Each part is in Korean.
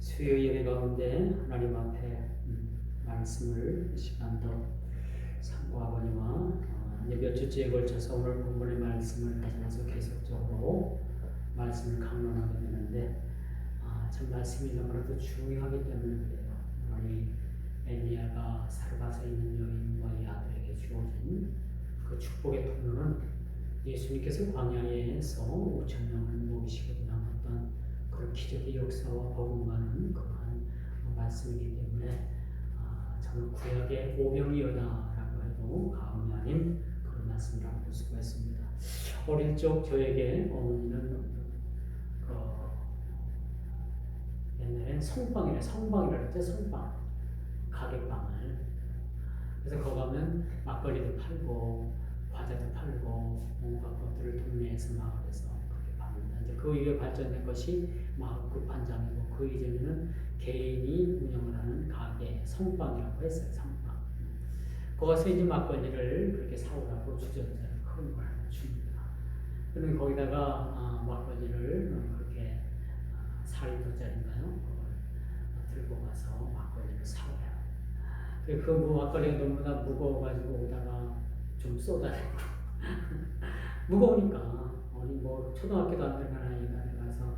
수요 예배 가운데 하나님 앞에 말씀을 시간 더 상고하거니와 이제 몇 주째에 걸쳐서 오늘 본문의 말씀을 가지면서 계속적으로 말씀을 강론하게 되는데 참 말씀이 너무나도 중요하기 때문에 그래요. 우리 엘리야가 사르밧에 있는 여인과 이 아들에게 주어진 그 축복의 통로는 예수님께서 광야에서 5천 명을 먹이시고 나왔던 그런 기적의 역사와 버금가는 그러한 말씀이기 때문에 저는 구약의 오병이어다라고 해도 과언이 아닌 그런 말씀이라고 볼 수가 있습니다. 어릴 적 저에게 어머니는 옛날엔 성방이라 했죠. 성방 가게방을. 그래서 거기 가면 막걸리도 팔고 과자도 팔고 온갖 것들을 동네에서 마을에서 그렇게 팝니다. 이제 그 이후에 발전된 것이 마을 끝판장이고 그 이전에는 개인이 운영을 하는 가게 성방이라고 했어요. 성방. 거기서 이제 막걸리를 그렇게 사오라고 주전자를 큰 걸 줍니다. 그러면 거기다가 막걸리를 그렇게 4리터짜리인가요? 그걸 들고 가서 막걸리를 사오라. 그 막걸리가 너무나 무거워가지고 오다가 좀 쏟아내고 무거우니까 어디 뭐 초등학교도 안 되는 아이가 가서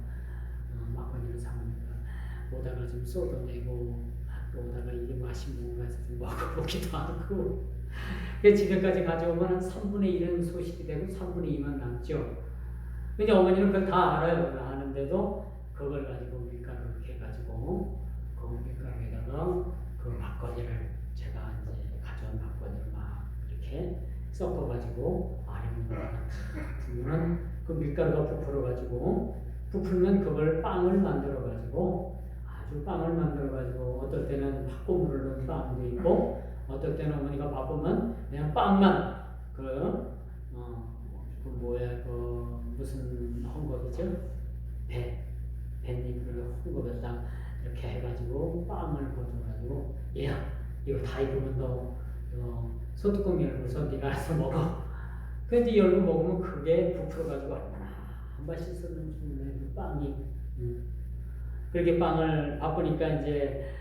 막걸리를 사오니까 오다가 좀 쏟아내고 또 오다가 이게 맛이 뭔가 해서 좀 먹어보기도 하고 집에까지 가져오면 한 3분의 1은 소실이 되고 3분의 2만 남죠. 근데 어머니는 그걸 다 알아요. 아는데도 그걸 가지고 밀가루를 이렇게 해가지고 그 밀가루에다가 그 막걸리를 제가 이제 가져온 막걸리를 막 이렇게 섞어가지고 아래 부분은 그 밀가루가 부풀어가지고 부풀면 그걸 빵을 만들어가지고 아주 빵을 만들어가지고 어떨 때는 팥고물을 넣은 빵도 있고 어떨 때는 어머니가 바쁘면 그냥 빵만 그 무슨 헝겊이죠? 뱃잎을 헝겊에다 이렇게 해가지고 빵을 거둬가지고 야 이거 다 익으면 너 소뚜껑 열고서 네가 알아서 먹어. 근데 열고 먹으면 그게 부풀어가지고 얼마나 맛있었는지 그 빵이. 그렇게 빵을 바쁘니까 이제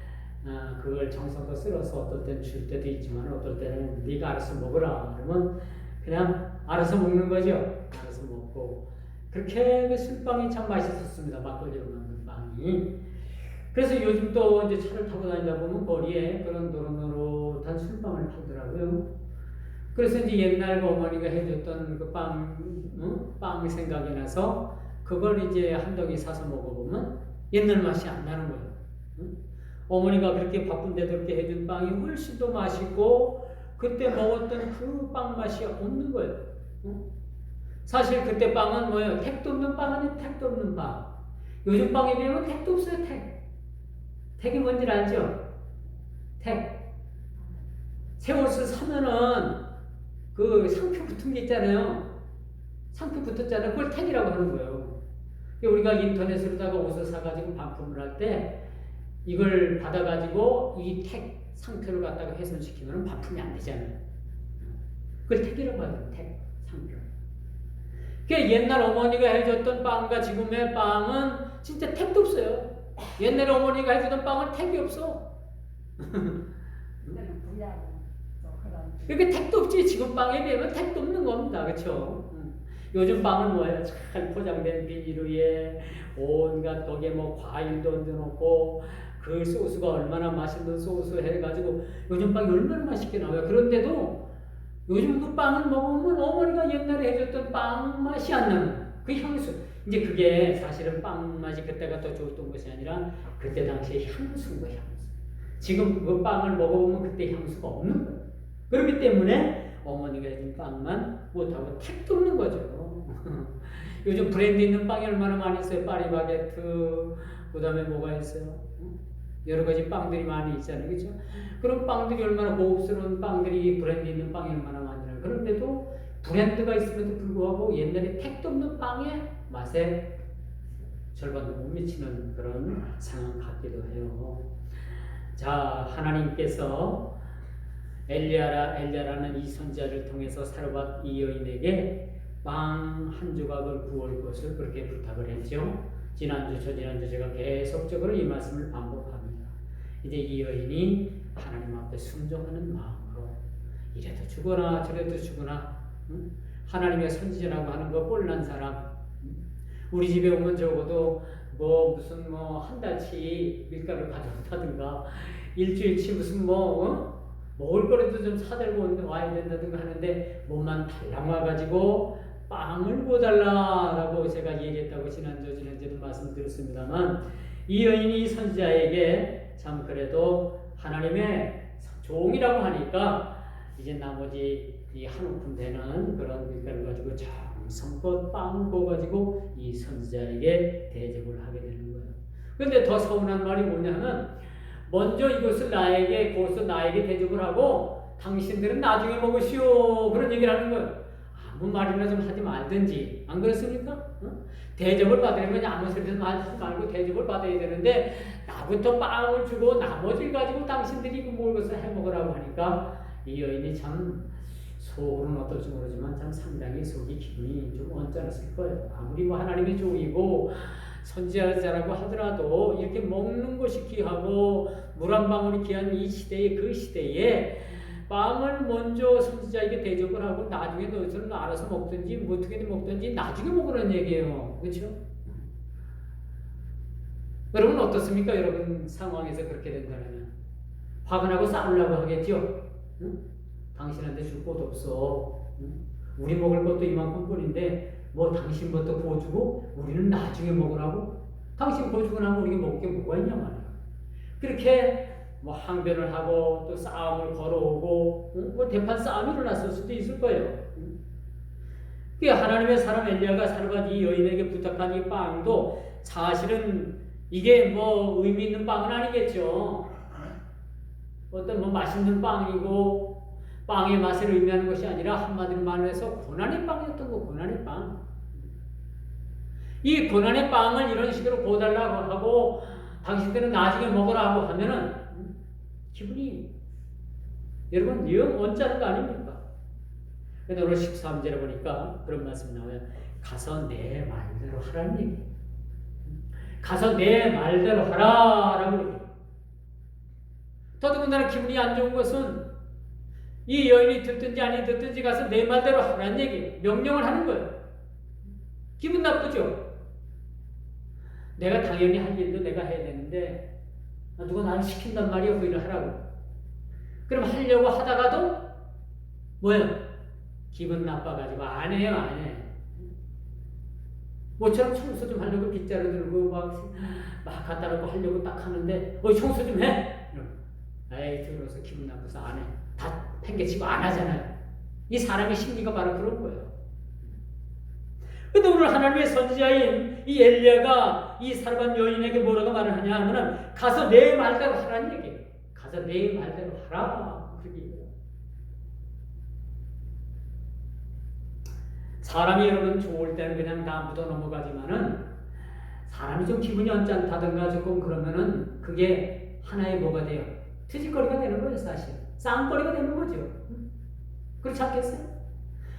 그걸 정성껏 쓸어서 어떨 때는 줄 때도 있지만 어떨 때는 네가 알아서 먹으라 그러면 그냥 알아서 먹는 거죠. 알아서 먹고 그렇게 그 술빵이 참 맛있었습니다. 막걸리로 만든 빵이. 그래서 요즘 또 이제 차를 타고 다니다 보면 거리에 그런 노릇노릇한 술빵을 팔더라고요. 그래서 이제 옛날 어머니가 해줬던 그 빵 생각이 나서 그걸 이제 한 덩이 사서 먹어보면 옛날 맛이 안 나는 거예요. 어머니가 그렇게 바쁜데도 그렇게 해준 빵이 훨씬 더 맛있고 그때 먹었던 그 빵 맛이 없는 거예요. 사실 그때 빵은 뭐예요? 택도 없는 빵 아니에요? 택도 없는 빵. 요즘 빵에 비하면 택도 없어요. 택이 뭔지 알죠? 택. 새 옷을 사면은 그 상표 붙은 게 있잖아요. 상표 붙었잖아요. 그걸 택이라고 하는 거예요. 우리가 인터넷으로다가 옷을 사가지고 반품을 할 때 이걸 받아가지고 이 택 상표를 갖다가 훼손시키면 반품이 안 되잖아요. 그걸 택이라고 하죠. 택, 상표. 그러니까 옛날 어머니가 해줬던 빵과 지금의 빵은 진짜 택도 없어요. 옛날에 어머니가 해주던 빵은 택이 없어. 이렇게 택도 없지. 지금 빵에 비하면 택도 없는 겁니다. 그렇죠? 요즘 빵은 뭐예요? 잘 포장된 비닐 위에 온갖 거기에 뭐 과일도 얹어놓고 그 소스가 얼마나 맛있는 소스 해가지고 요즘 빵이 얼마나 맛있게 나와요. 그런데도 요즘 그 빵을 먹으면 어머니가 옛날에 해줬던 빵 맛이 안 나는 그 향수. 이제 그게 사실은 빵 맛이 그때가 더 좋았던 것이 아니라 그때 당시에 향수인 거예요. 향수. 지금 그 빵을 먹어보면 그때 향수가 없는 거예요. 그렇기 때문에 어머니가 해준 빵만 못하고 택도 없는 거죠. 요즘 브랜드 있는 빵이 얼마나 많이 있어요. 파리바게트, 그 다음에 뭐가 있어요? 여러 가지 빵들이 많이 있잖아요. 그렇죠? 그런 빵들이 얼마나 고급스러운 빵들이 브랜드 있는 빵이 얼마나 많잖아요. 그런데도 브랜드가 있음에도 불구하고 옛날에 택도 없는 빵의 맛에 절반도 못 미치는 그런 상황 같기도 해요. 자, 하나님께서 엘리야라는 이 선지자를 통해서 사르밧 이 여인에게 빵 한 조각을 구할 것을 그렇게 부탁을 했죠. 지난주, 저지난주 제가 계속적으로 이 말씀을 반복합니다. 이제 이 여인이 하나님 앞에 순종하는 마음으로 이래도 주거나 저래도 주거나, 하나님의 선지자라고 하는 거 꼴난 사람, 우리 집에 오면 적어도 무슨 한 달치 밀가루 가져온다든가 일주일치 무슨 먹을 거라도 좀 사들고 와야 된다든가 하는데 몸만 달랑 와가지고 빵을 못 달라라고 제가 얘기했다고 지난주에도 말씀드렸습니다만, 이 여인이 이 선지자에게 참 그래도 하나님의 종이라고 하니까 이제 나머지 이 한 움큼 되는 그런 밀가루 가지고 정성껏 빵을 구워가지고 이 선지자에게 대접을 하게 되는 거예요. 그런데 더 서운한 말이 뭐냐면, 먼저 이것을 거기서 나에게 대접을 하고 당신들은 나중에 먹으시오, 그런 얘기를 하는 거예요. 아무 말이나 좀 하지 말든지, 안 그렇습니까? 대접을 받으려면 아무 소리도 하지 말고 대접을 받아야 되는데, 나부터 빵을 주고 나머지를 가지고 당신들이 먹을 것을 해먹으라고 하니까 이 여인이 참 속으로는 어떨지 모르지만 참 상당히 속이 기분이 좀 언짢았을 거예요. 아무리 하나님의 종이고 선지자라고 하더라도 이렇게 먹는 것이 귀하고 물 한 방울이 귀한 이 시대에, 그 시대에 빵을 먼저 선지자에게 대접을 하고 나중에 너희들은 알아서 먹든지 어떻게든 먹든지 나중에 먹으라는 얘기예요. 그렇죠? 여러분 어떻습니까? 여러분 상황에서 그렇게 된다면 화가 나고 싸우려고 하겠죠? 응? 당신한테 줄 것도 없어. 응? 우리 먹을 것도 이만큼 뿐인데 당신부터 구워주고 우리는 나중에 먹으라고? 당신 구워주고 나면 우리가 먹을 게 뭐가 있냐 말이야. 그렇게 항변을 하고 또 싸움을 걸어오고 대판 싸움이 일어났을 수도 있을 거예요. 하나님의 사람 엘리야가 사르밧 이 여인에게 부탁한 이 빵도 사실은 이게 의미 있는 빵은 아니겠죠. 어떤 맛있는 빵이고 빵의 맛을 의미하는 것이 아니라 한마디로 말해서 고난의 빵이었던 거, 고난의 빵. 이 고난의 빵을 이런 식으로 구워달라고 하고 당신들은 나중에 먹으라고 하면은 기분이 여러분 영 언짢은 거 아닙니까? 근데 오늘 13절에 보니까 그런 말씀이 나와요. 가서 내 말대로 하라는 얘기. 가서 내 말대로 하라라고 그래요. 더더군다나 기분이 안 좋은 것은 이 여인이 듣든지 아니 듣든지 가서 내 말대로 하라는 얘기, 명령을 하는 거예요. 기분 나쁘죠? 내가 당연히 할 일도 내가 해야 되는데 누가 나를 시킨단 말이야, 그 일을 하라고. 그럼 하려고 하다가도 기분 나빠가지고 안 해요, 안 해. 모처럼 청소 좀 하려고 빗자루 들고 막 갖다 놓고 하려고 딱 하는데 청소 좀 해? 에이 들어서 기분 나빠서 안 해. 다 팽개치고 안 하잖아요. 이 사람의 심리가 바로 그런 거예요. 근데 오늘 하나님의 선지자인 이 엘리야가 이 사르밧 여인에게 뭐라고 말을 하냐 하면은 가서 내 말대로 하라는 얘기예요. 가서 내 말대로 하라. 그렇게 얘기해요. 사람이 여러분 좋을 때는 그냥 다 묻어 넘어가지만은 사람이 좀 기분이 언짢다든가 조금 그러면은 그게 하나의 뭐가 돼요? 트집거리가 되는 거예요, 사실. 싸움거리가 되는 거죠. 그렇지 않겠어요?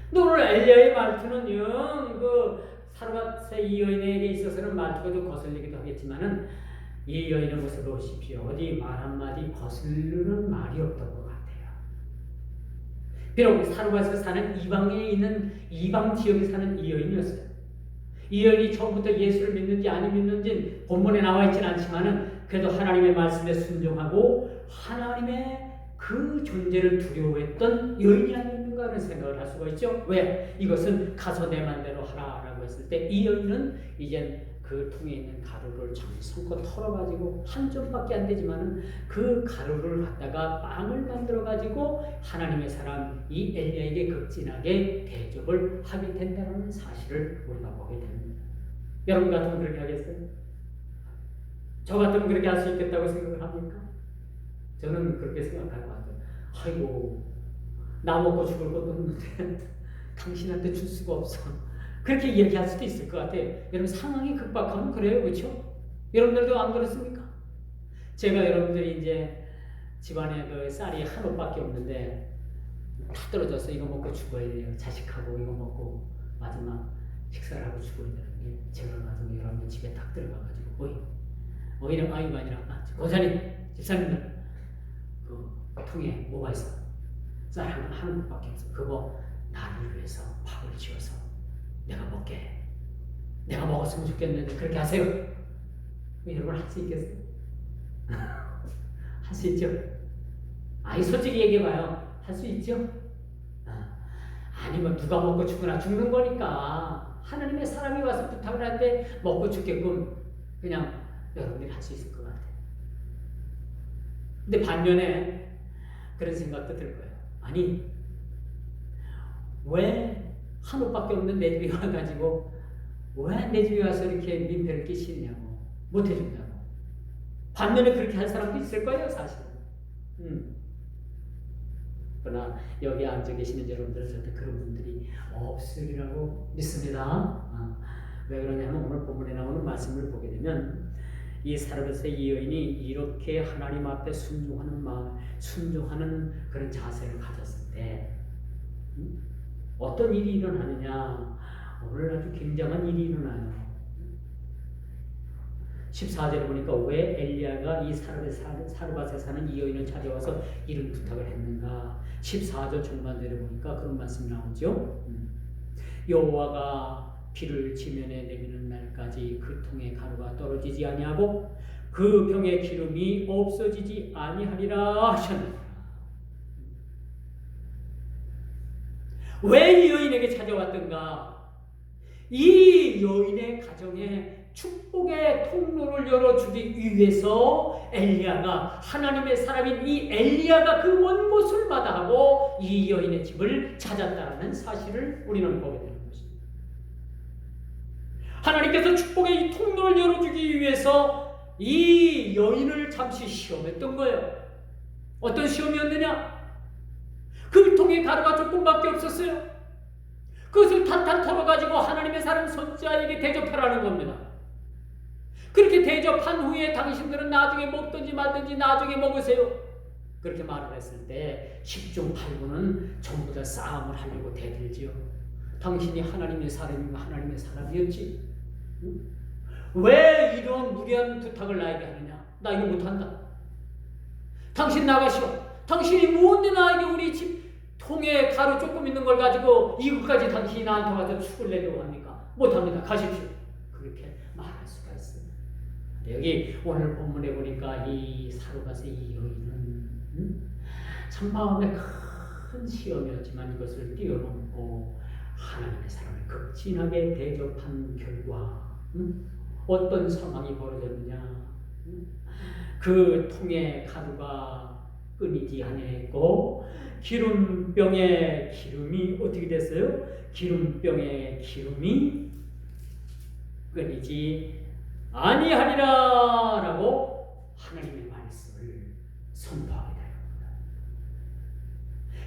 근데 오늘 엘리야의 말투는 영 사르밧의 이 여인에게 있어서는 말투가 좀 거슬리기도 하겠지만은 이 여인의 모습을 보십시오. 어디 말 한마디 거슬리는 말이 없던 것 같아요. 비록 사르밧에서 사는 이방에 있는 이방 지역에 사는 이 여인이었어요. 이 여인이 처음부터 예수를 믿는지 안 믿는지 본문에 나와 있지는 않지만은 그래도 하나님의 말씀에 순종하고 하나님의 그 존재를 두려워했던 여인이 아닌가 하는 생각을 할 수가 있죠. 왜? 이것은 가서 내 맘대로 하라라고 했을 때 이 여인은 이제 그 통에 있는 가루를 정성껏 털어가지고 한 점밖에 안 되지만은 그 가루를 갖다가 빵을 만들어가지고 하나님의 사람 이 엘리야에게 극진하게 대접을 하게 된다는 사실을 우리가 보게 됩니다. 여러분 같으면 그렇게 하겠어요? 저 같으면 그렇게 할 수 있겠다고 생각을 합니까? 저는 그렇게 생각할 것 같아요. 아이고, 나 먹고 죽을 것도 없는데 당신한테 줄 수가 없어. 그렇게 얘기할 수도 있을 것 같아요. 여러분 상황이 급박하면 그래요, 그렇죠? 여러분들도 안 그렇습니까? 제가 여러분들이 이제 집안에 그 쌀이 한 옷밖에 없는데 다 떨어져서 이거 먹고 죽어야 돼요. 자식하고 이거 먹고 마지막 식사를 하고 죽어야 되는 제가 가서 여러분 집에 딱 들어가가지고 오히려 아이가 아니라 권사님 집사님들 그 통에 뭐가 있어? 쌀 한 국밖에 없어. 그거 나를 위해서 밥을 지어서 내가 먹게 해. 내가 먹었으면 좋겠는데 그렇게 하세요. 여러분 할 수 있겠어요? 할 수 있죠? 아니 솔직히 얘기해봐요. 할 수 있죠? 아니면 누가 먹고 죽거나 죽는 거니까 하나님의 사람이 와서 부탁을 할 때 먹고 죽게끔 그냥 여러분들이 할 수 있을 것 같아요. 근데 반면에 그런 생각도 들 거예요. 아니 왜 한 옷밖에 없는 내 집에 와가지고 왜 내 집에 와서 이렇게 민폐를 끼치느냐고 못 해준다고. 반면에 그렇게 할 사람도 있을 거예요 사실은. 그러나 여기 앉아 계시는 여러분들 절대 그런 분들이 없으리라고 믿습니다. 왜 그러냐면 오늘 본문에 나오는 말씀을 보게 되면 이 사르밧의 이 여인이 이렇게 하나님 앞에 순종하는 마음, 순종하는 그런 자세를 가졌을 때 어떤 일이 일어나느냐. 오늘 아주 굉장한 일이 일어나요. 14절에 보니까 왜 엘리야가 이 사르밧에 사는 이 여인을 찾아와서 이런 부탁을 했는가. 14절 중반절에 보니까 그런 말씀이 나오죠. 여호와가 비를 지면에 내리는 날까지 그 통에 가루가 떨어지지 아니하고 그 병에 기름이 없어지지 아니하리라 하셨느니라. 왜 이 여인에게 찾아왔던가? 이 여인의 가정에 축복의 통로를 열어주기 위해서 엘리야가, 하나님의 사람인 이 엘리야가 그 먼 곳을 마다하고 이 여인의 집을 찾았다는 사실을 우리는 보게 되는 것입니다. 하나님께서 축복의 이 통로를 열어주기 위해서 이 여인을 잠시 시험했던 거예요. 어떤 시험이었느냐? 그 통에 가루가 조금밖에 없었어요. 그것을 탄탄 털어가지고 하나님의 사람 선지자에게 대접하라는 겁니다. 그렇게 대접한 후에 당신들은 나중에 먹든지 말든지 나중에 먹으세요. 그렇게 말을 했을 때 10중 8구는 전부 다 싸움을 하려고 대들지요. 당신이 하나님의 사람이면 하나님의 사람이었지. 왜 이런 무리한 부탁을 나에게 하느냐? 나 이거 못한다. 당신 나가시오. 당신이 무언데 나에게 우리 집 통에 가루 조금 있는 걸 가지고 이것까지 당신이 나한테 와서 축을 내려고 합니까? 못합니다. 가십시오. 그렇게 말할 수가 있습니다. 여기 오늘 본문에 보니까 이 사르밧의 이 여인은 참 마음에 큰 시험이었지만 이것을 뛰어넘고 하나님의 사람을 극진하게 대접한 결과 어떤 상황이 벌어졌느냐. 그 통에 가루가 끊이지 아니했고 기름병에 기름이 어떻게 됐어요? 기름병에 기름이 끊이지 아니하리라 라고 하나님의 말씀을 선포하게 됩니다.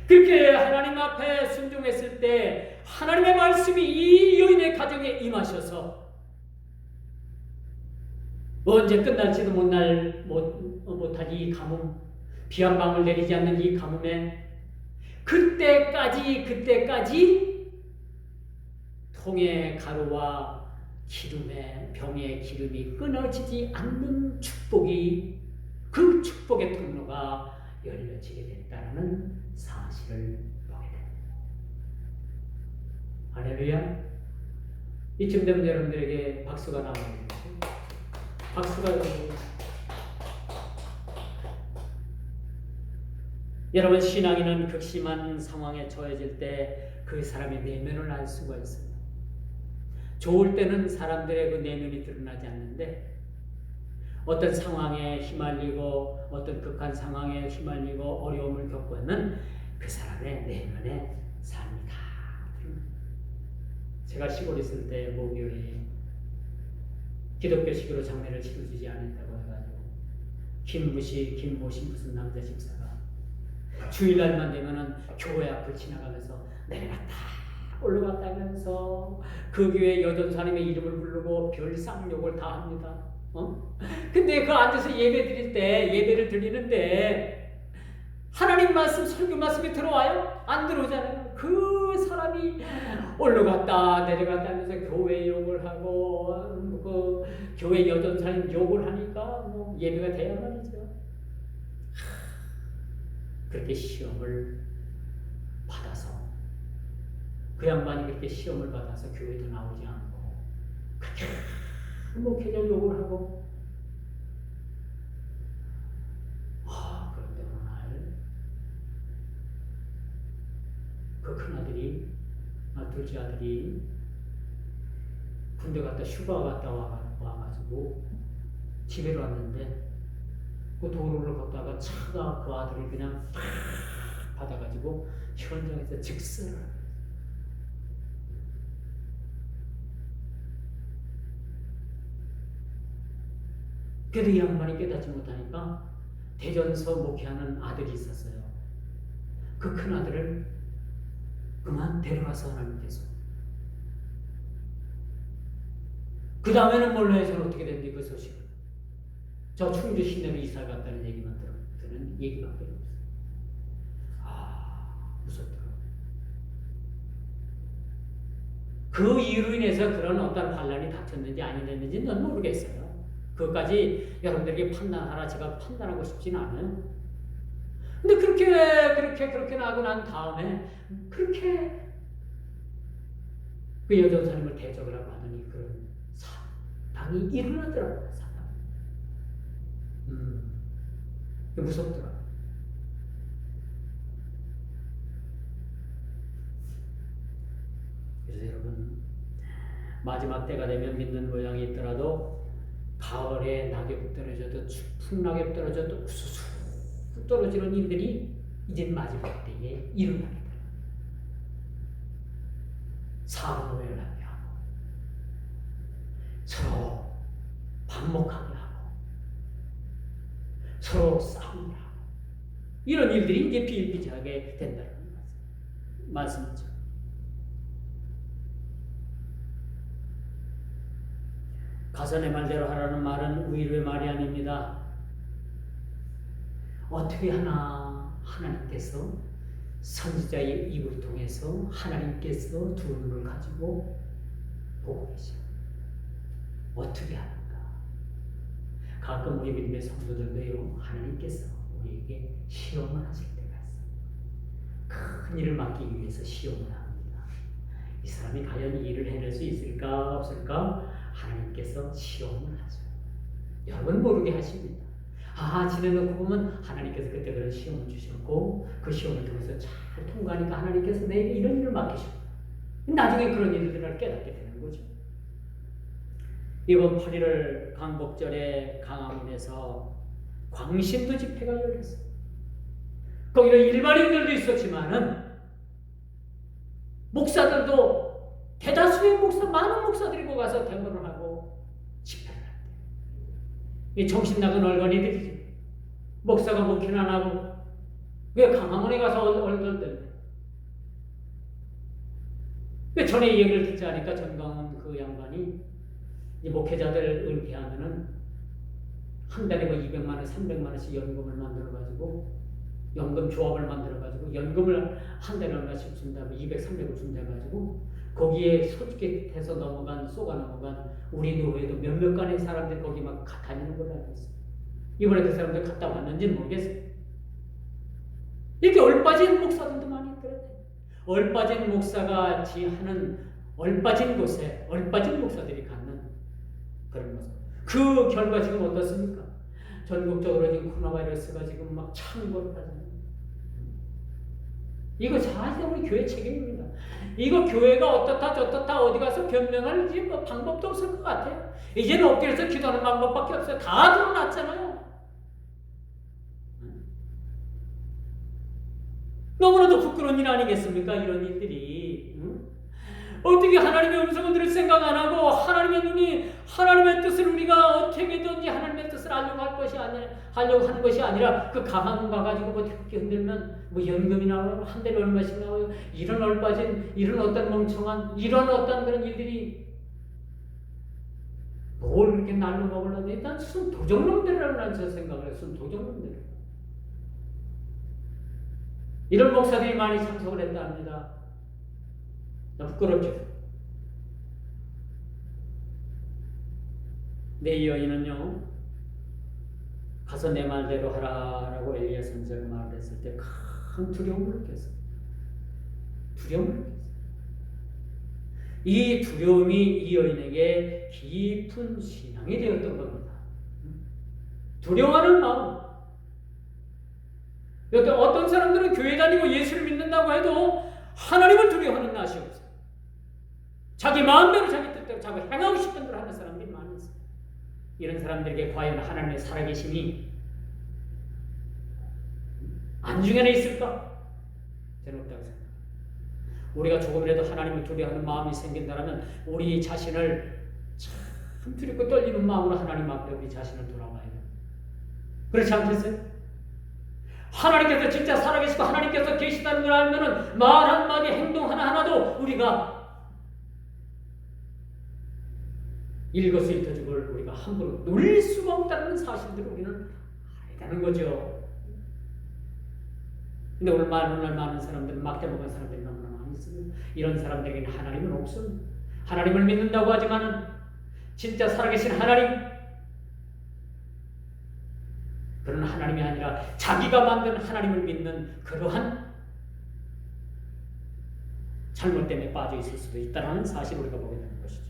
그렇게 하나님 앞에 순종했을 때 하나님의 말씀이 이 여인의 가정에 임하셔서 언제 끝날지도 못할 이 가뭄, 비 한 방울 내리지 않는 이 가뭄에 그때까지 통의 가루와 기름의 병의 기름이 끊어지지 않는 축복이, 그 축복의 통로가 열려지게 됐다는 사실을 보게 됩니다. 할렐루야. 이쯤 되면 여러분들에게 박수가 나와야 되겠죠. 박수가 여러분, 신앙인은 극심한 상황에 처해질 때 그 사람의 내면을 알 수가 있어요. 좋을 때는 사람들의 그 내면이 드러나지 않는데 어떤 상황에 휘말리고 어떤 극한 상황에 휘말리고 어려움을 겪고 있는 그 사람의 내면의 삶이 다 드러납니다. 제가 시골에 있을 때 목요일에 기독교식으로 장례를 치러주지 않았다고 해가지고 김모신 무슨 남자 집사가 주일날만 되면은 교회 앞을 지나가면서 내려갔다 올라갔다면서 그 교회 여전사님의 이름을 부르고 별상욕을 다 합니다. 근데 그 앉아서 예배 드릴 때, 예배를 드리는데 하나님 말씀, 설교 말씀이 들어와요? 안 들어오잖아요. 그 사람이 올라갔다 내려갔다 하면서 교회 욕을 하고 그 교회 여전사님 욕을 하니까 뭐 예배가 돼야 말이죠. 그렇게 시험을 받아서 그 양반이 그렇게 시험을 받아서 교회도 나오지 않고 그렇게 목회자 욕을 하고 그런데 어느 날 그 큰아들이 둘째 아들이 군대 갔다 휴가 갔다 와가지고 집에 왔는데 그 도로를 걷다가 차가 그 아들을 그냥 팍 받아가지고 현장에서 즉사를. 그래도 이 양반이 깨닫지 못하니까 대전서 목회하는 아들이 있었어요. 그 큰 아들을 그만 데려가서 하나님께서 그 다음에는 몰라요. 저는 어떻게 됐는지 그 소식을. 저 충주 시내로 이사 갔다는 얘기만 들은 얘기밖에 없어요. 무섭더라고요. 그 이유로 인해서 그런 어떤 반란이 닥쳤는지 아니었는지는 전 모르겠어요. 그것까지 여러분들에게 판단하라 제가 판단하고 싶지는 않아요. 근데 그렇게 나고 난 다음에 그렇게 그 여전사님을 대적을 하고 하더니 그런 사당이 일어나더라고요. 사당. 무섭더라고요. 그래서 여러분 마지막 때가 되면 믿는 모양이 있더라도 가을에 낙엽 떨어져도 풍낙엽 떨어져도 우수수 떨어지는 일들이 이제 마지막 때에 일어나게 돼요. 사고를 하게 하고 서로 반목하게 하고 서로 싸우게 하고 이런 일들이 이제 비일비재하게 된다는 말씀이죠. 가선의 말대로 하라는 말은 위로의 말이 아닙니다. 어떻게 하나 하나님께서 선지자의 입을 통해서 하나님께서 두 눈을 가지고 보고 계셔. 어떻게 하는가? 가끔 우리 믿음의 성도들도요, 하나님께서 우리에게 시험을 하실 때가 있어요. 큰 일을 맡기기 위해서 시험을 합니다. 이 사람이 과연 이 일을 해낼 수 있을까 없을까? 하나님께서 시험을 하죠. 여러분 모르게 하십니다. 지내놓고 보면 하나님께서 그때 그런 시험을 주셨고 그 시험을 통해서 잘 통과하니까 하나님께서 내게 이런 일을 맡기셨고 나중에 그런 일들을 깨닫게 되는 거죠. 이번 8.1월 광복절에 강화문에서 광신도 집회가 열렸어요. 거기는 일반인들도 있었지만은 목사들도 대다수의 많은 목사들이 거기 가서 대모를 하고 집회를 한대요. 이 정신나간 얼간이들이죠. 목사가 목회는 안 하고 왜 강화문에 가서 얼떨떨. 전에 이 얘기를 듣지 않으니까 전광훈 그 양반이 이 목회자들 은퇴하면은 한 달에 뭐 200만 원, 300만 원씩 연금을 만들어가지고 연금 조합을 만들어가지고 연금을 한 달에 얼마씩 준다고 200, 300을 준다가지고 거기에 솔직해서 쏘가 넘어간 우리 노회도 몇몇 간의 사람들이 거기 막 다니는 걸로 알고 있어요. 이번에 그 사람들 갔다 왔는지는 모르겠어요. 이렇게 얼빠진 목사들도 많이 있더라고요. 얼빠진 목사가 하는 얼빠진 곳에 얼빠진 목사들이 갖는 그런 모습. 그 결과 지금 어떻습니까? 전국적으로 지금 코로나 바이러스가 지금 막 창궐을 하잖아요. 이거 사실 우리 교회 책임입니다. 이거 교회가 어떻다 저떻다 어디 가서 변명할 뭐 방법도 없을 것 같아요. 이제는 엎드려서 기도하는 방법밖에 없어요. 다 드러났잖아요. 너무나도 부끄러운 일 아니겠습니까? 이런 일들이. 어떻게 하나님의 음성을 들을 생각 안 하고 하나님의 눈이 하나님의 뜻을 우리가 어떻게든지 하나님의 뜻을 하려고 하는 것이 아니라 그 강한 가가지고 뭐 이렇게 흔들면 뭐 연금이 나와요. 한 달에 얼마씩 나와요. 이런 얼빠진 이런 어떤 멍청한 이런 어떤 그런 일들이 뭘 그렇게 날로 먹으려고 일단 순 도적놈들이라고 난 저 생각을 해요. 순 도적놈들. 이런 목사들이 많이 참석을 했다 합니다. 부끄럽죠. 내 여인은요, 가서 내 말대로 하라라고 엘리야 선지자가 말을 했을 때 큰 두려움을 느꼈어요. 두려움을 느꼈어요. 이 두려움이 이 여인에게 깊은 신앙이 되었던 겁니다. 두려워하는 마음. 어떤 사람들은 교회 다니고 예수를 믿는다고 해도 하나님을 두려워하는 낯이 없어요. 자기 마음대로 자기 뜻대로 자기 행하고 싶은 대로 하는 사람들이 많이 있어요. 이런 사람들에게 과연 하나님의 살아계심이 안중에나 있을까? 저는 없다고 생각합니다. 우리가 조금이라도 하나님을 두려워하는 마음이 생긴다면 우리 자신을 참 두렵고 떨리는 마음으로 하나님 앞에 우리 자신을 돌아봐야 돼요. 그렇지 않겠어요? 하나님께서 진짜 살아계시고 하나님께서 계시다는 걸 알면은 말 한마디 행동 하나하나도 우리가 일거수일투족을 우리가 함부로 놀릴 수가 없다는 사실들을 우리는 알아야 되는 거죠. 근데 오늘 많은 사람들은 막대 먹은 사람들이 너무나 많이 있습니다. 이런 사람들에게는 하나님은 없습니다. 하나님을 믿는다고 하지만은 진짜 살아계신 하나님, 그런 하나님이 아니라 자기가 만든 하나님을 믿는 그러한 잘못됨에 빠져 있을 수도 있다는 사실을 우리가 보게 되는 것이죠.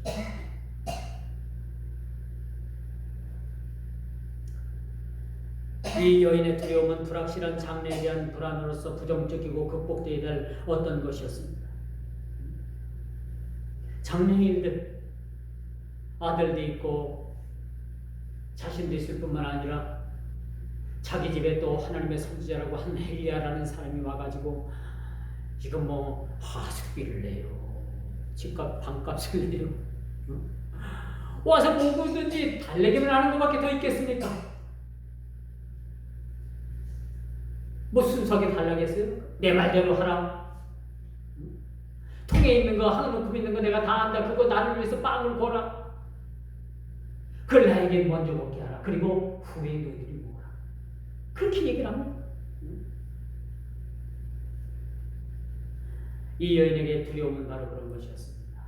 이 여인의 두려움은 불확실한 장래에 대한 불안으로서 부정적이고 극복되어야 될 어떤 것이었습니다. 장래 일들, 아들도 있고 자신도 있을 뿐만 아니라 자기 집에 또 하나님의 선지자라고 한 엘리야라는 사람이 와가지고 지금 뭐 하숙비를 내요, 집값 방값을 내요, 와서 뭐든지 달래기만 하는 것밖에 더 있겠습니까? 뭐 순수하게 달라겠어요? 내 말대로 하라. 통에 있는 거, 한우금 있는 거 내가 다 안다. 그거 나를 위해서 빵을 거라. 그걸 나에게 먼저 먹게 하라. 그리고 후에 너희들이 먹어라. 그렇게 얘기를 합니다. 이 여인에게 두려움은 바로 그런 것이었습니다.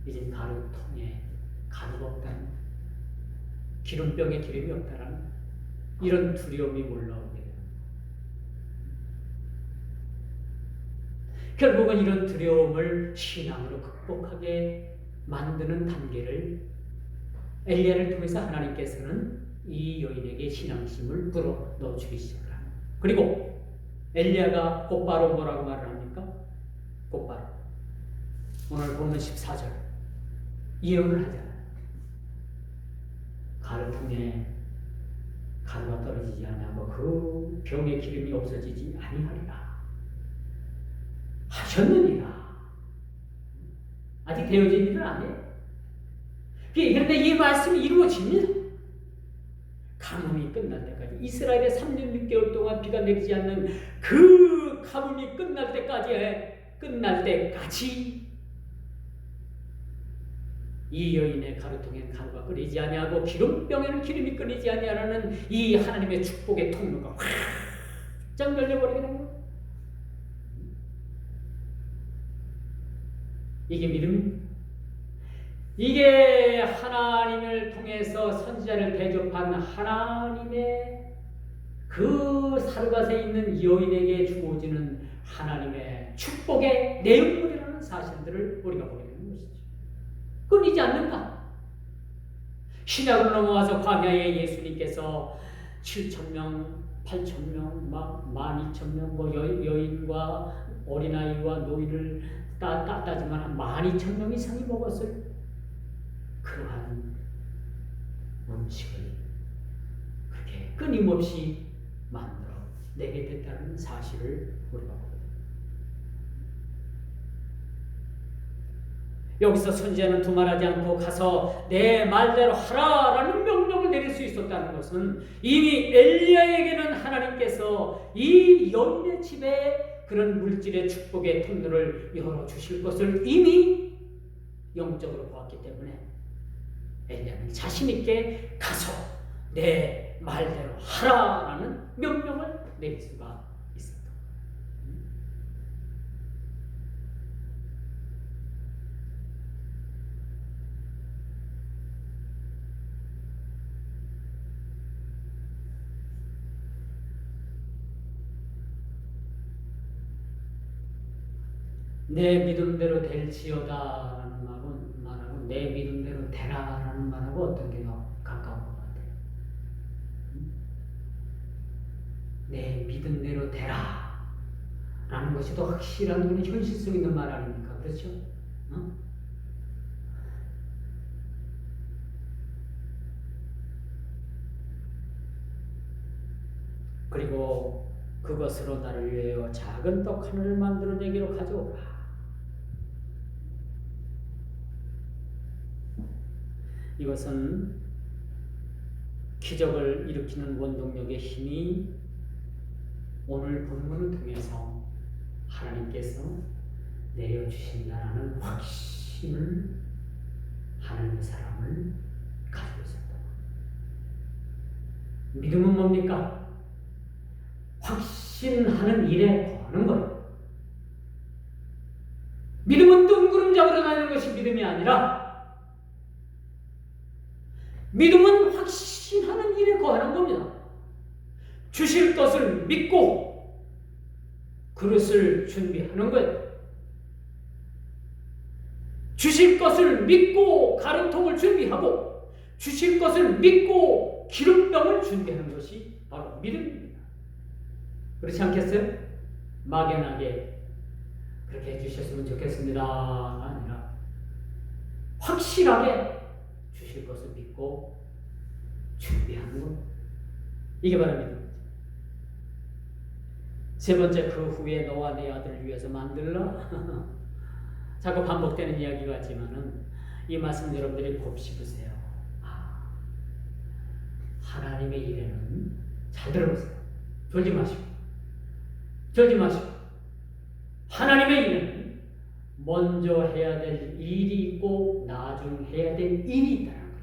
이제 가루통에 가루가 없다는, 기름병에 기름이 없다는 이런 두려움이 올라오게 됩니다. 결국은 이런 두려움을 신앙으로 극복하게 만드는 단계를 엘리야를 통해서 하나님께서는 이 여인에게 신앙심을 불어 넣어주기 시작을 합니다. 그리고 엘리야가 곧바로 뭐라고 말을 합니까? 곧바로 오늘 보면 14절 예언을 하잖아요. 가루통에 가루가 떨어지지 아니하고 그 병의 기름이 없어지지 아니하리라 하셨느니라. 아직 되어진 일은 아니에요. 그런데 이 말씀이 이루어집니다. 가뭄이 끝날 때까지, 이스라엘에 3년 6개월 동안 비가 내리지 않는 그 가뭄이 끝날 때까지 이 여인의 가루통에는 가루가 끓이지 아니하고 기름병에는 기름이 끓이지 아니하라는 이 하나님의 축복의 통로가 확 열려버리게 된 거예요. 이게 믿음입니다. 이게 하나님을 통해서 선지자를 대접한 하나님의 그 사르밧에 있는 여인에게 주어지는 하나님의 축복의 내용물이라는 사실들을 우리가 보게 되는 것이죠. 끊이지 않는다. 신약으로 넘어와서 광야에 예수님께서 7,000명, 8,000명, 막 12,000명, 뭐 여인과 어린아이와 노인을 따지만 한 12,000명 이상이 먹었을 그러한 음식을 그렇게 끊임없이 만들어 내게 됐다는 사실을 우리가 보게 됩니다. 여기서 선지자는 두말하지 않고 가서 내 말대로 하라라는 명령을 내릴 수 있었다는 것은 이미 엘리야에게는 하나님께서 이 여인의 집에 그런 물질의 축복의 통로를 열어주실 것을 이미 영적으로 보았기 때문에 엘리야는 자신있게 가서 내 말대로 하라라는 명령을 내릴 수가 있었다. 내 믿음대로 될지어다라는 말하고 내 믿음대로 되라라는 말하고 어떤 게 더 가까운 것 같아요? 내 믿음대로 되라 라는 것이 더 확실한 그런 현실성 있는 말 아닙니까? 그렇죠? 그리고 그것으로 나를 위하여 작은 떡 하나를 만들어 내기로 가져오라. 이것은 기적을 일으키는 원동력의 힘이 오늘 본문을 통해서 하나님께서 내려주신다는 확신을 하나님의 사람을 가지고 있었다. 믿음은 뭡니까? 확신하는 일에 거하는 거예요. 믿음은 뜬구름 잡으러 다니는 것이 믿음이 아니라 믿음은 확신하는 일에 거하는 겁니다. 주실 것을 믿고 그릇을 준비하는 거예요. 주실 것을 믿고 가루통을 준비하고 주실 것을 믿고 기름병을 준비하는 것이 바로 믿음입니다. 그렇지 않겠어요? 막연하게 그렇게 해주셨으면 좋겠습니다 아니라 확실하게 주실 것을 믿고 준비하는 것, 이게 바로 믿음이죠. 세 번째, 그 후에 너와 내 아들을 위해서 만들라. 자꾸 반복되는 이야기 같지만은 이 말씀 여러분들이 곱씹으세요. 보세요. 하나님의 일에는 잘 들어보세요. 졸지 마시고 하나님의 일은 먼저 해야 될 일이 있고 나중 해야 될 일이 있다는 거야.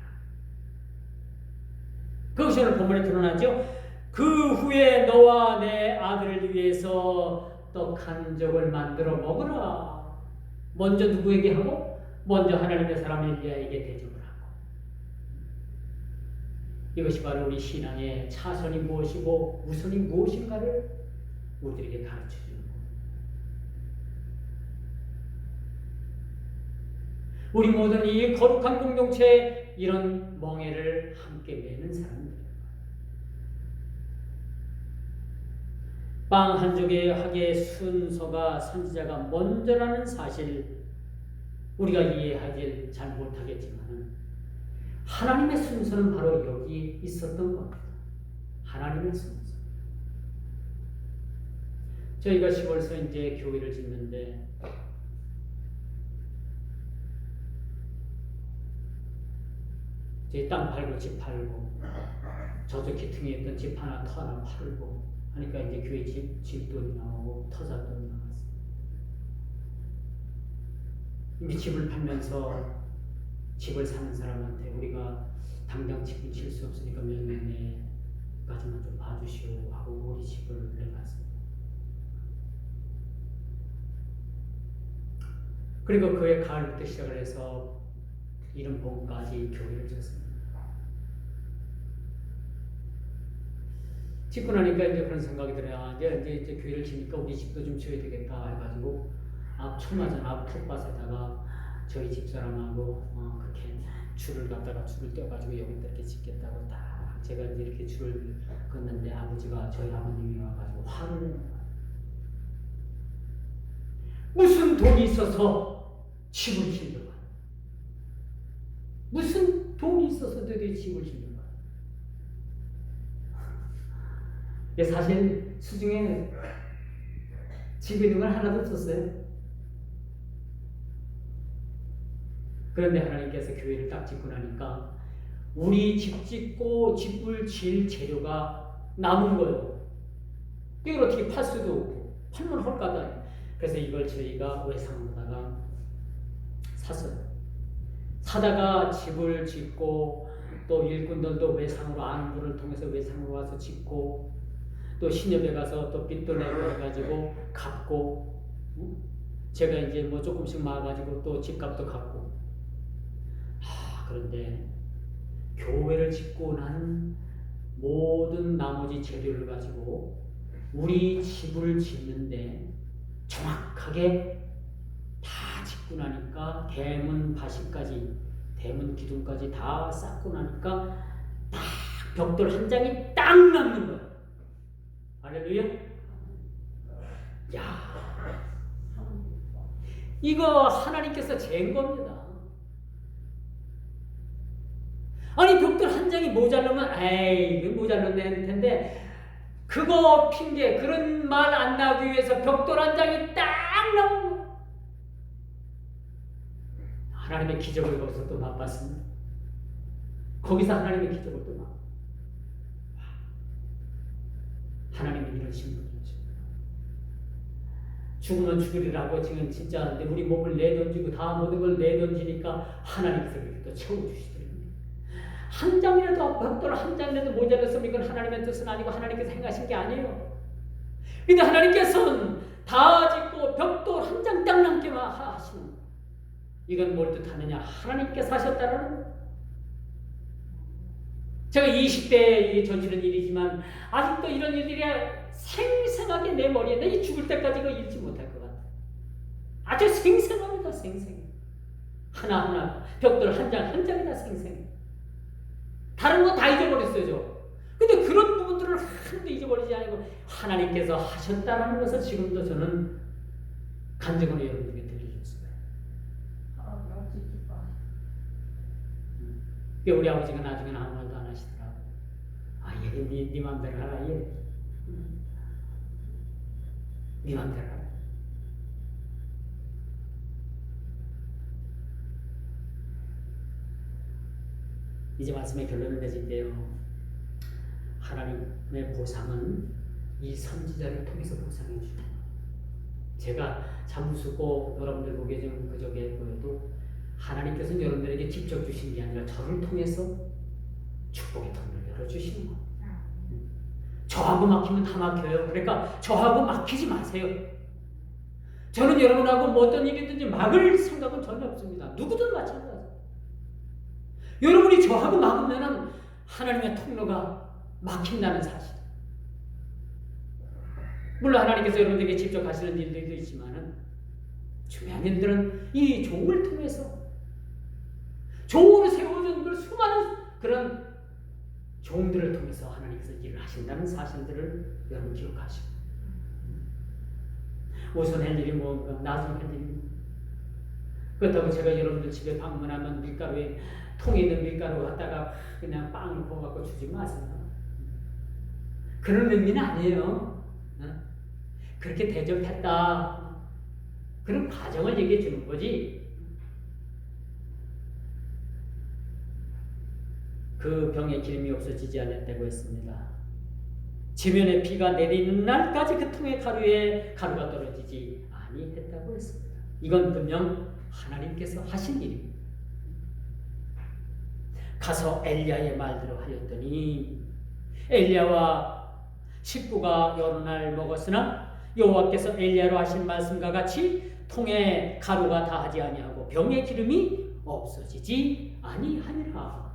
그것이 오늘 본문에 드러나죠. 그 후에 너와 내 아들을 위해서 떡 한 적을 만들어 먹으라. 먼저 누구에게 하고? 먼저 하나님의 사람 엘리야에게 대접을 하고. 이것이 바로 우리 신앙의 차선이 무엇이고 우선이 무엇인가를 우리들에게 가르쳐주는 겁니다. 우리 모든 이 거룩한 공동체에 이런 멍에를 함께 매는 사람들이에요. 빵 한 조개 하기의 순서가 선지자가 먼저라는 사실 우리가 이해하지 잘 못하겠지만 하나님의 순서는 바로 여기에 있었던 겁니다. 하나님의 순서. 저희가 10월서 이제 교회를 짓는데 저희 땅 팔고 집 팔고 저쪽 기퉁에 있던 집 하나 터 하나 팔고 하니까 이제 교회 집돈이 나오고 터살돈이 나왔어요. 이제 집을 팔면서 집을 사는 사람한테 우리가 당장 집을 칠 수 없으니까 몇 년 내까지만 좀 봐주시오 하고 우리 집을 내놨습니다. 그리고 그해 가을부터 시작을 해서 이른 봄까지 교회를 지었습니다. 짓고 나니까 이제 그런 생각이 들어요. 이제 교회를 지니까 우리 집도 좀 지어야 되겠다 해가지고 초마전 앞 텃밭에다가 저희 집사람하고 그렇게 줄을 떼어가지고 여기다 이렇게 짓겠다고 딱 제가 이제 이렇게 줄을 긋는데 아버지가 저희 아버님이 와가지고 화를 내는 거예요. 무슨 돈이 있어서 집을 짓는 거야? 무슨 돈이 있어서 너희들이 집을 짓는 거야? 사실 수중에 집에 있는 걸 하나도 없었어요. 그런데 하나님께서 교회를 딱 짓고 나니까 우리 집 짓고 집을 지을 재료가 남은 거예요. 이걸 어떻게 팔 수도 없고 팔면 헐까다. 그래서 이걸 저희가 외상으로다가 샀어요. 사다가 집을 짓고 또 일꾼들도 외상으로 아는 분을 통해서 외상으로 와서 짓고 또 신협에 가서 또 빚도 내고 해가지고 갚고 제가 이제 뭐 조금씩 모아가지고 또 집값도 갚고 그런데 교회를 짓고 난 모든 나머지 재료를 가지고 우리 집을 짓는데 정확하게 짓고 나니까 대문 바시까지, 대문 기둥까지 다 쌓고 나니까 딱 벽돌 한 장이 딱 남는 거야. 할렐루야. 야, 이거 하나님께서 재은 겁니다. 아니 벽돌 한 장이 모자르면 에이 이거 모자르면 될 텐데, 그거 핑계, 그런 말 안 나오기 위해서 벽돌 한 장이 딱 나오는 거야. 하나님의 기적을 거기서 또 맛봤습니다. 거기서 하나님의 기적을 또 맛. 하나님은 이러신 분이죠. 죽으면 죽으리라고 지금 진짜 우리 몸을 내던지고 다 모든 걸 내던지니까 하나님께서 그렇게 또 채워주시더랍니다. 한 장이라도 벽돌 한 장이라도 모자랐으면 이건 하나님의 뜻은 아니고 하나님께서 행하신 게 아니에요. 근데 하나님께서는 다 짓고 벽돌 한 장 딱 남게만 하시는, 이건 뭘 뜻하느냐? 하나님께서 하셨다는 거예요. 제가 20대에 저지른 일이지만 아직도 이런 일들이 생생하게 내 머리에, 내 죽을 때까지 이거 잊지 못할 것 같아요. 아주 생생합니다. 생생해. 하나하나 벽돌 한 장 한 장이 다 생생해. 다른 거 다 잊어버렸어요. 저. 근데 그런 부분들을 하나도 잊어버리지 않고 하나님께서 하셨다는 것을 지금도 저는 간증으로 여러분에게 들려줬어요. 우리 아버지가 나중에는 아무 말도 안 하시더라고. 얘 네 맘대로 하라. 얘. 네 맘대로 하라. 이제 말씀의 결론을 내질게요. 하나님의 보상은 이 선지자를 통해서 보상해 주는 거예요. 제가 참 우습고 여러분들 보기에 좀 그저께 보여도 하나님께서는 여러분들에게 직접 주신 게 아니라 저를 통해서 축복의 통로를 열어주시는 거예요. 저하고 막히면 다 막혀요. 그러니까 저하고 막히지 마세요. 저는 여러분하고 뭐 어떤 일이든지 막을 생각은 전혀 없습니다. 누구든 마찬가지예요. 여러분이 저하고 막으면 하나님의 통로가 막힌다는 사실. 물론 하나님께서 여러분들에게 직접 하시는 일들도 있지만은 중요한 일들은 이 종을 통해서, 종으로 세워진 그 수많은 그런 종들을 통해서 하나님께서 일을 하신다는 사실들을 여러분 기억하시고, 우선 할 일이 뭔가, 나중 할 일이 그렇다고 제가 여러분들 집에 방문하면 밀가루에, 통에 있는 밀가루 갖다가 그냥 빵을 구워갖고 주지 마세요. 그런 의미는 아니에요. 그렇게 대접했다, 그런 과정을 얘기해 주는 거지. 그 병의 기름이 없어지지 않았다고 했습니다. 지면에 비가 내리는 날까지 그 통의 가루가 떨어지지 아니했다고 했습니다. 이건 분명 하나님께서 하신 일입니다. 가서 엘리야의 말대로 하였더니 엘리야와 식구가 여러 날 먹었으나 여호와께서 엘리야로 하신 말씀과 같이 통에 가루가 다하지 아니하고 병의 기름이 없어지지 아니하니라.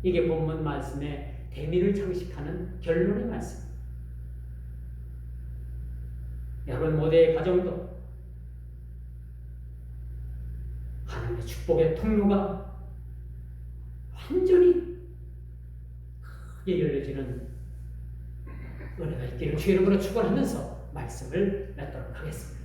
이게 본문 말씀의 대미를 장식하는 결론의 말씀. 여러분 모두의 가정도 하나님의 축복의 통로가 완전히 크게 열려지는 은혜가 있기를 주 이름으로 축원하면서 말씀을 맺도록 하겠습니다.